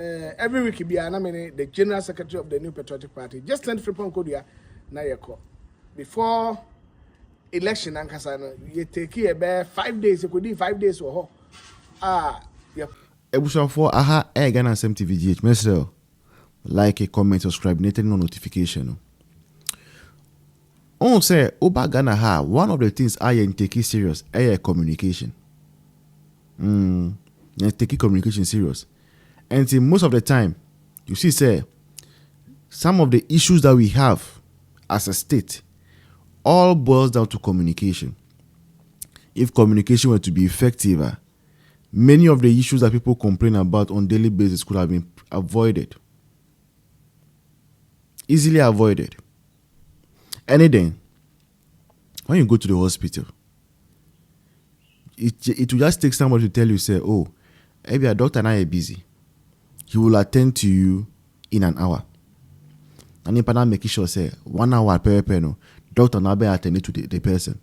every week be the General Secretary of the New Patriotic Party. Just learned from Kodia na yeko. Before election and Kasano, you take here 5 days, you could do 5 days or yeah. Ebusan for aha Ghana SMTVGH. Mesel, like a comment, subscribe, no notification. On say Oba Ghana ha one of the things I take it serious communication. Take communication serious. And most of the time, you see, say some of the issues that we have as a state all boils down to communication. If communication were to be effective, many of the issues that people complain about on daily basis could have been avoided. Easily avoided. Anything. When you go to the hospital, it will just take somebody to tell you, say, oh, maybe a doctor and I are busy. He will attend to you in an hour. And if I'm making sure, say, 1 hour per no, doctor now be attending to the person.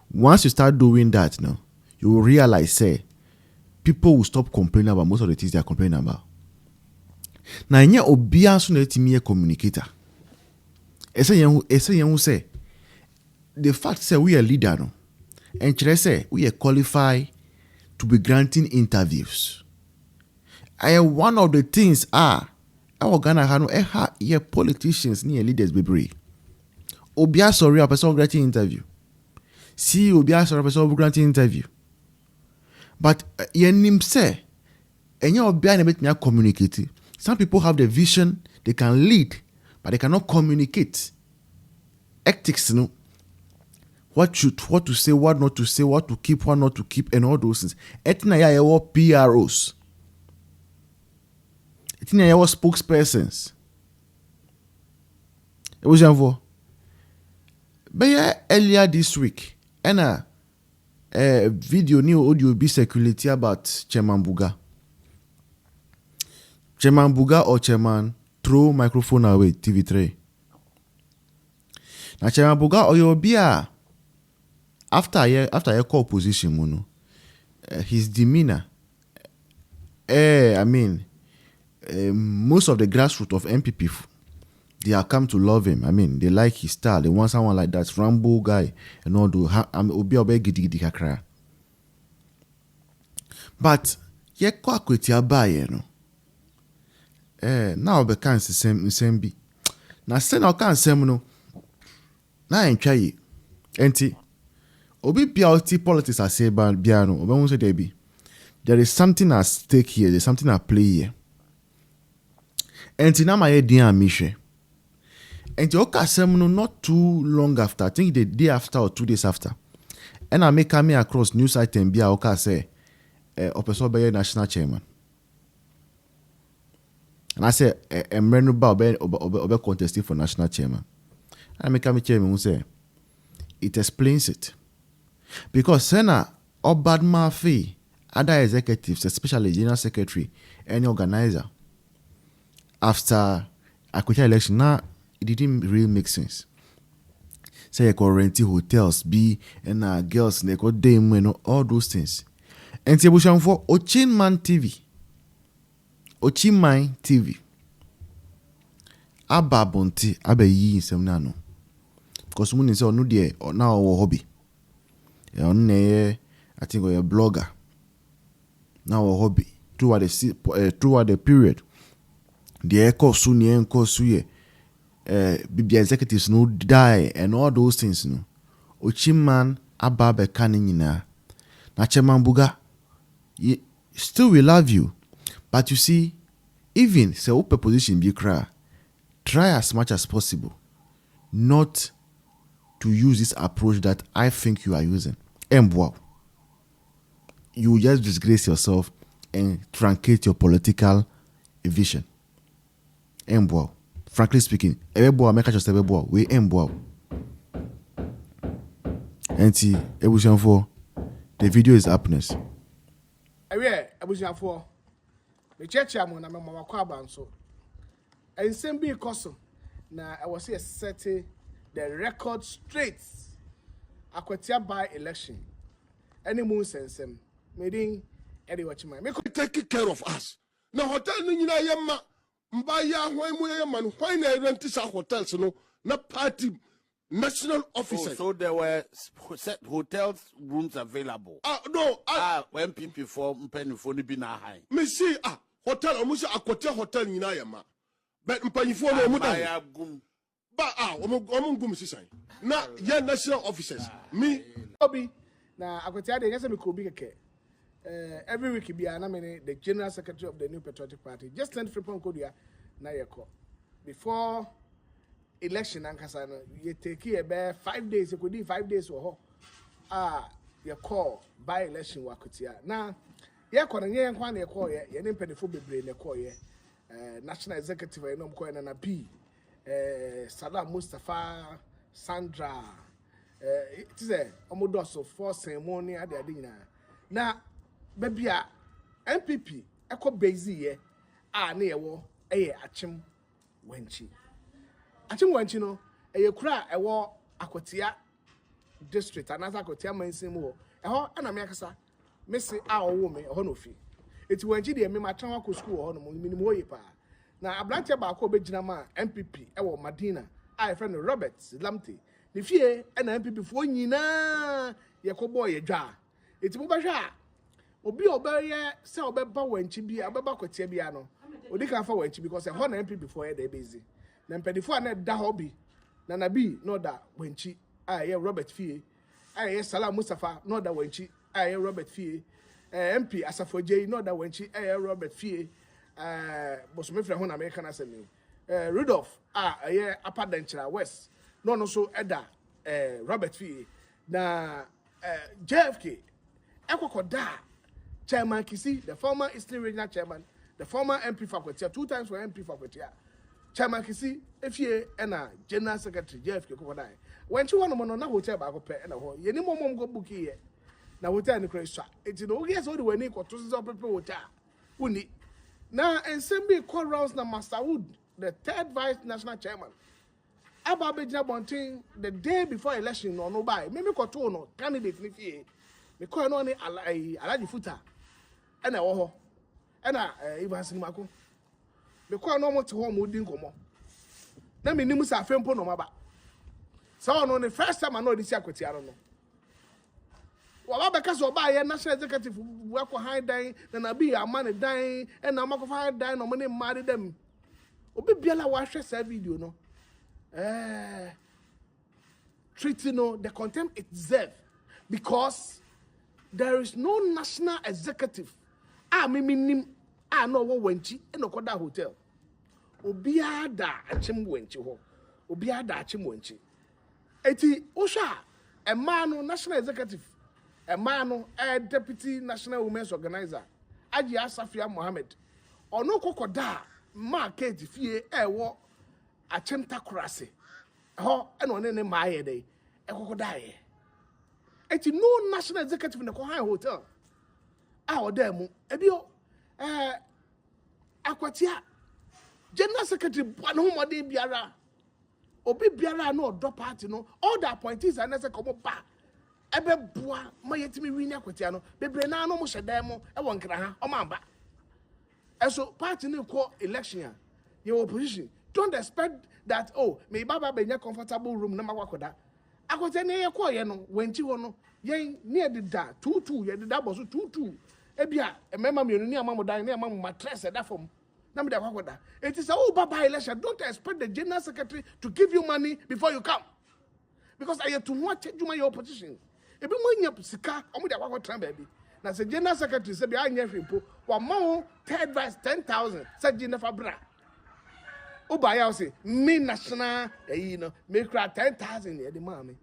Once you start doing that now, you will realize, say, people will stop complaining about most of the things they are complaining about. Now, in your obedience to me a communicator. Say, the fact say we are leader no, and say we are qualified to be granting interviews. And one of the things our Ghana have politicians near leaders be Obia sorry a person granting interview. See Obia sorry a person granting interview. But yenim say, and you Obia never communicate. Some people have the vision, they can lead, but they cannot communicate. Ethics, no. What to say, what not to say, what to keep, what not to keep, and all those things. Etina ya PROs. Etina ya spokespersons. It was but earlier this week, and a video new audio be circulated about Chairman Buga. Chairman Buga or Chairman throw microphone away TV3. Now Chairman Buga or your beer after a call position, mono, his demeanor. Most of the grassroots of MPP, they have come to love him. I mean, they like his style. They want someone like that, Rambo guy, and all do. But Akwatia buy, now be can't same be. Now send our can't same no. Now enjoy it. Obi PLT politics I say about Biano, Obi say there be. There is something at stake here, there's something at play here. And now my idea Misha. And Oka Semino not too long after, I think the day after or 2 days after. And I make coming across news item Bia Oka say Opeso national chairman. And I say Mrenu Ba Obe contesting for national chairman. And I make coming chairman who say it explains it. Because Sena Obad Mafi, other executives, especially general secretary, any organizer, after Akwatia election, now it didn't really make sense. Say you could rent hotels, be and girls, they could dame and all those things. And Tebushan for Okyeman TV. Aba bonti abe yi semnano. Because someone say no there or now our hobby. I think we're a blogger. Now a hobby. Throughout the period. The echo soon ye BB executives no die and all those things no. Okyeman ababe kanina. Na Chairman Buga. Still we love you. But you see, even say open position be try as much as possible not to use this approach that I think you are using. And wow, you just disgrace yourself and truncate your political vision. And wow, frankly speaking, everybody make just everybody we and wow. And see, for the video is happiness. For the church among them, Mama Kwaban so. And same be custom. Now I was here setting the record straight. Akwatia by election. Any moon sense him. Meaning, Eddie Watchman. Taking care of us. na hotel no nyina yɛma mba ya hwan mu yɛma no hwan na rent sa hotels no na party national officers. So there were hotels rooms available. No. When people for mpanifo ni bi na high. Me see hotel almost Akwatia hotel nyina yɛma. But mpanifo no mu da. Ba omo gum sisan. Na ye national officers. Me obi na Akwatia de nyase me ko bi keke. Every week bi na me the general secretary of the New Patriotic Party just sent free Kodua na yeko. Before election ankasa no you take here be 5 days, you could do 5 days or you call by election Akwatia. Na ye ko na ye nkwa na ye call ye ne mpedefo bebre na call ye national executive e no mko na B Saddam Mustafa Sandra it is a omodoso for ceremony ade nyina na babia MPP eko base ye na ye wo eye achim wanchi no eye kura ewo Akwatia district anasa Akwatia mansim wo eho ana me akasa mesi owo me eho no fi eti wanchi de me matran akọ school ho no minimum oye pa na abranche ba akọ obegina ma MPP ewo Madina a friend Robert Lamte ne fie na MPP fo nyina ye ko boy dwa eti mo bahwa obi obaye se obeba wanchi bia obeba Akwatia bia no odi kan fa wanchi because e ho na MPP fo ye da bezi na mpedifo na da hobby na nabi no da wanchi ye Robert fie ye Salam Mustafa no da wanchi ye Robert fie MP Asafo J no da wanchi ye Robert fie boso me frɛ ho na American asemi Rudolph ye Upper Denchira West no so eda Robert fie na JFK ekokoda Chairman Kisi, the former Eastern Regional Chairman, the former MP for Akwatia, 2 times for MP for Akwatia. Chairman Kisi, if you and General Secretary JFK Kokodai. When you want to know hotel back up and a whole, you need more go book here. Now hotel in the crash. It's no guess all the way Nico to the hotel. Uni. Now and send me call rounds na Master Wood, the 3rd Vice National Chairman. Ababejina Bonting the day before election or no buy. Maybe Kotono candidate if you because no any alaji futa. And a woho. And Ivan Sinimako. Because no more to home would dinkomo. Na me nimu sa fempo no maba. So no the first time I know this Akwatia I don't know. Waba because oba national executive work high dying, then I be a man dying, and I'm not high dying no money marry them. Obi biala wa share that video no. Treating no the contempt itself because there is no national executive. Minim no wenchi no koda hotel. Obiada achim wenchi ho. Obiada achim wenchi. Eti osha a man national executive, a man deputy national women's organizer, Aji Asafia Mohammed. Ono kokoda market fie wo achim takurase. Ho eno ne ma AYɛDɛ. Kokoda ye. Eti no national executive in the Kohai hotel. Odemu ebio Akwatia General Secretary Banu Mode biara obi biara no do party no all the appointees are necessary come ba ebe boa mayetimi wini Akwatia no bebre na no mo hyeda mo e won kra ha o mamba eso party no call election your opposition don't expect that me baba be comfortable room na makwakoda Akwatia ne ye call ye no wanchi ho no yen ne de da 22 ye de da boso 22 ebia emema mienu ni amamu dan ni amamu mattress da form na me da kwakoda it is baba election don't expect the general secretary to give you money before you come because I have to watch your opposition ebi mo nya sika omo da kwakotran baby na se general secretary se bia anya hwempo wa ma 3rd vice 10,000 se general fabra oba ya say me national no me kra 10,000 e de ma me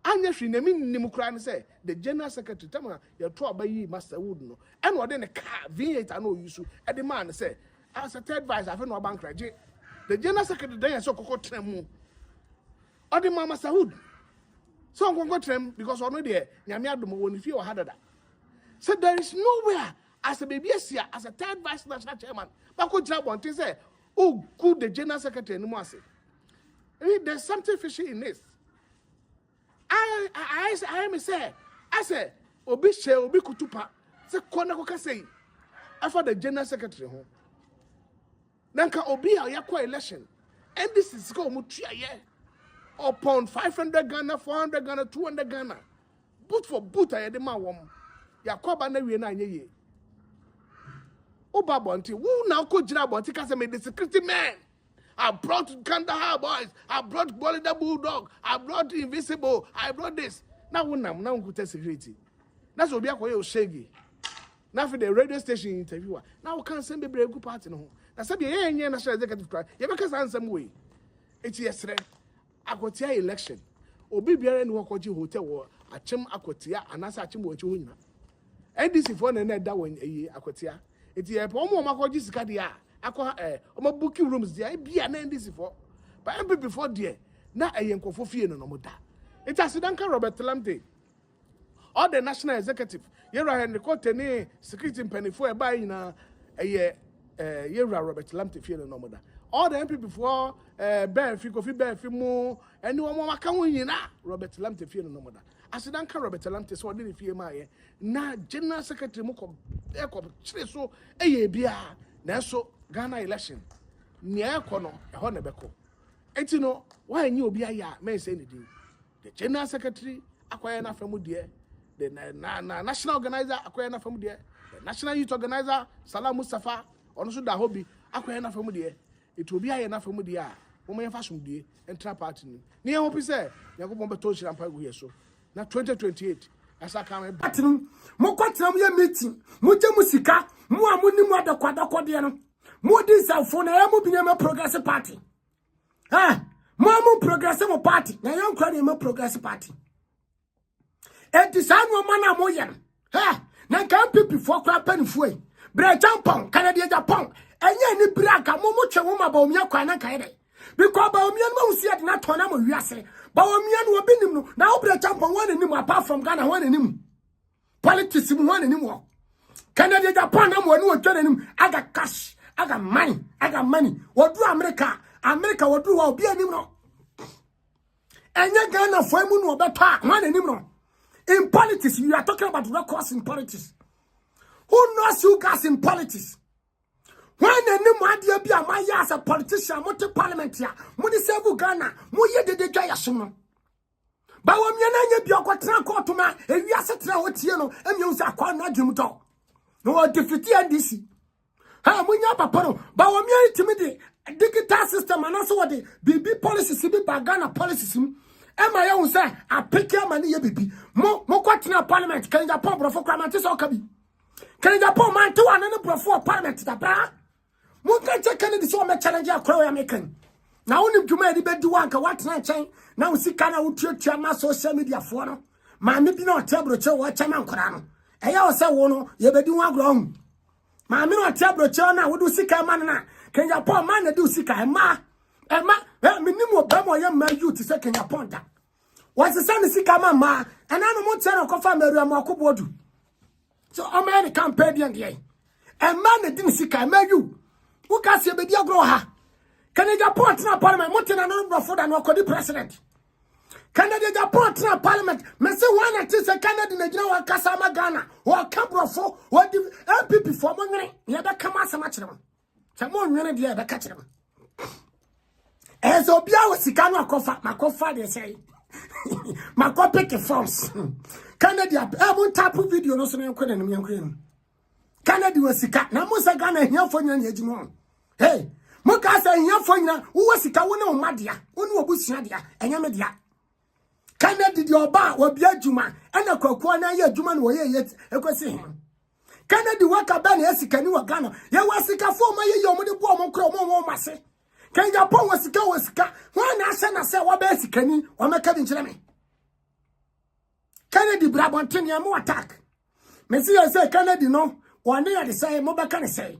anya hwe na me nim kra ne say the general secretary tama ya to abayi Master Wood no and wo de ne car V8 ano use e de man say as a 3rd vice afa no bank raje the general secretary then so kokotran mu o de Master Wood so kokotran because ono de nyame adom wo ne fie o hadada so there is nowhere as a baby as a 3rd vice national chairman bako jira bontin say good the general secretary no mo ase there's something fishy in this. I say, obi kutupa, se kona koka say, after the general secretary ho nanka obi a yakwa election and this is go mu tua ye upon 500 Ghana 400 Ghana 200 Ghana boot for boot ayede ma wom yakwa ba na wie na anye ye oba bonti who now ko jira bonti ka say me the security man. I brought Kandahar boys. I brought Bolida Bulldog. I brought Invisible. I brought this. Now we go security. That's what we are calling Shaggy. Now for the radio station interviewer. Now we can't send me a good party. No. Now said yeah, national executive cry. You make us answer way. It's yesterday. Akwatia election. Obi biara ni wakoji hotel wo achem Akwatia anasa achem wo chu nyina. NDC for na da won Akwatia. It's ye po mo makoji sika dia. Omo booking rooms there bia na NDC for. But MP before there na eyenkofo fie no mo da. It has Danka Robert Lamte. All the national executive. Yera Henry Cote ne security penifo e ba yina Yera Robert Lamte fie no mo da. All the MP before Benfi Kofi Benfi mu eni wo maka ho nyina Robert Lamte fie no mo da. Asidanka Robert Lamte so de fie ma ye na general secretary mu ko chire so bia na so Ghana election nia ekono ho na beko enti no why nyi obi aya me say ni din the general secretary Akwaya na famu de the national organizer Akwaya na famu de the national youth organizer Salam Mustafa ono so da hobi Akwaya na famu de it obi aya na famu de a wo me fa som de entra party ni hope say yakobon beto shira mpa go yeso na 2028 asa kan batinu mo kwatram ye meeting mo je musika mo amuni mo adakwadakode no mo di safo na ya mo binyama progressive party mo progressive party na yan kwa ni mo progressive party etisanu mana mo yen na kan pipi fo kwa panifo e bre jampon Canada Japan enye ni braka mo twe wo ma ba omia kwa na kan de because ba omia no usi ade na tona mo wiase ba omia no obi nim no na wo bre jampon one nim apart from Ghana one nim politics mu one nim wo Canada Japan na mo ni wo twa nim aga cash aga money wodu America wodu wa obi anim no enye Ghana fo mu no obeto one anim no. In politics, you are talking about records in politics. Who knows you guys in politics? When any idea be a my as a politician, multi parliament here, money save Ghana, Muye de Jayasuno. But when you be a quatran to man, and we are setting out Tiano, and you say, I can't not jump dog. No defeat DC. How when you papa, but when you intimidate digital system and also what the BB policies, CB Ghana policies. Emma ya say I pick your money baby. Mo kwatina parliament can Japan bro for kwamante so kabi. Can Japan man to one no bro for parliament da bra. Mo kan che Kennedy so me challenge akro ya mekan. Na wonim dwuma di be di wan ka watina chen. Na usika na wotuatua ma social media for no. Ma me bi na otebro che wo chama nkora no. Eya wo se wo no ye be di wan agro hu. Ma me no otebro che na wo du sika man na. Can Japan man na di usika Emma, minimum bemo ya ma youth se Kenya ponda. What's the sun sika mama and I no mo tell ko family am akobodu. So American campaign dey. And man dey sika ma you. Who can say be dia grow ha. Canada port na parliament mo tena no bro for da no kodi president. Canada port na parliament me say one and say Canada na gina wa kasa ma Ghana. Wa kabro for what the MPP for mo nwere. Ye be kama sama kire mo. Se mo nwere dey be ka kire mo. Ezo bia wasika no makofa dey say makope ke forms Canada won tap video no so na enkwena nim yankwen Canada wasika na mo sa Ghana hiafo nyina na ejimo hey mo ka sa hiafo nyina wo wasika wo na o madea wo ne obusua dia enya me dia Canada di oba wo bia adwuma ena kwakuo na ye adwuma no wo ye ekwesi Canada waka ba na asika ni wa Ghana ye wasika fo ma ye mo de bo mo kro mo mase Can Japan wasika when na say wa be sikani wa meka bi nkyere me Kennedy Brabontin ya mo attack me see say Kennedy no one ya dey say mo beka ne say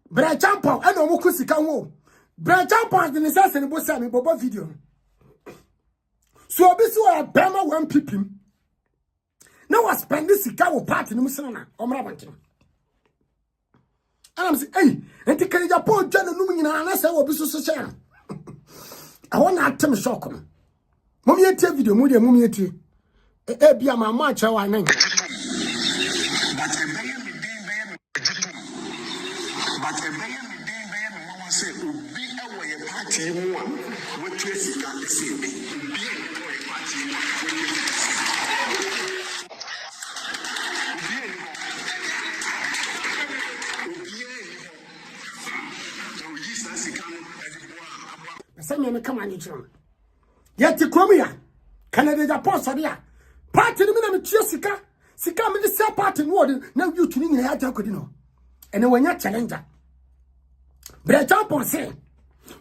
Bra Champion e no mo kusika wo Bra Champion dey say se bo say me bobo video so obi so ya bema one pipim na was spend sika wo party no musena na omra bontin and I'm saying, hey, and the Canada Paul General Numina, and I say, what be so share. I want to tell me shock. Mummy, video, Mummy, be a my match, how I name. but a bear mama say be away party one what tracy can see be away party me come on you yet to come here Canada Japan Sadia party me na me sika me the same party no na you tuni na ya ta kodino ene wanya challenger bre champion say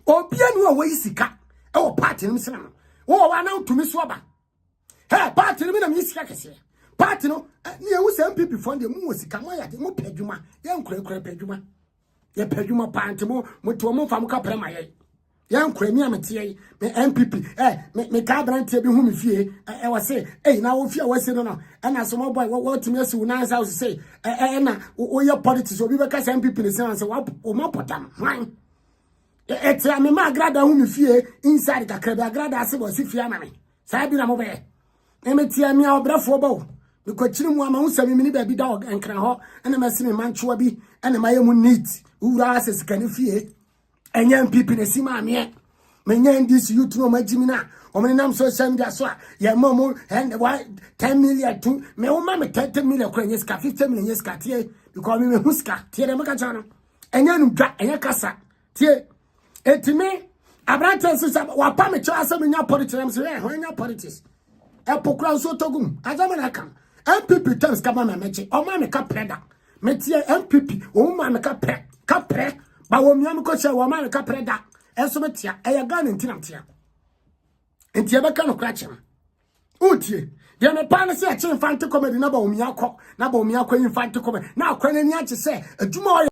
obia no a wayi sika e wo party no sina no wo wa na tumi so ba hey party no me na me sika kese party no ni e wo say MPP fund mu wo sika mo ya de mo pedwuma ye nkura pedwuma ye pedwuma party mo to mo fam ka prema ye yan kwami amete me MPP me ka brantie bi hu me fie e wo se na wo fie wo se no na so mo boy wo timi asi wo nan house say na wo ye politics obi be ka se MPP ne se wo mo potam man etia me ma agrada hu me fie inside ka krebe agrada ase bo si fie na me sa bi na mo be e me tia me obrafo bo me ko chiri mu ama hu sami me ni ba bi da enkran ho na ma si me manchoa bi na ma ye mu neat ura ase sikani fie enya MPP ne sima me nya ndis youth no magimina omene nam social media so ya momo and 10 million to me o ma me 30 million kra nyeska 50 million nyeska tie because me huska tie de maka chano enya nu dwa enya kasa tie etime abrante so sa wa pa me cho asem nya politics am so ho nya politics e pokura so togum azama na kam MPP terms kama me meche o ma me ka preda me tie MPP o ma me ka pre ba wo miam ko che wo ma ka preda enso metia e ya ga ntinam tia entia be ka no kra chem utie de me pa na se a che infante comedy na ba wo miakọ infante comedy na akwa na ni a che se adwuma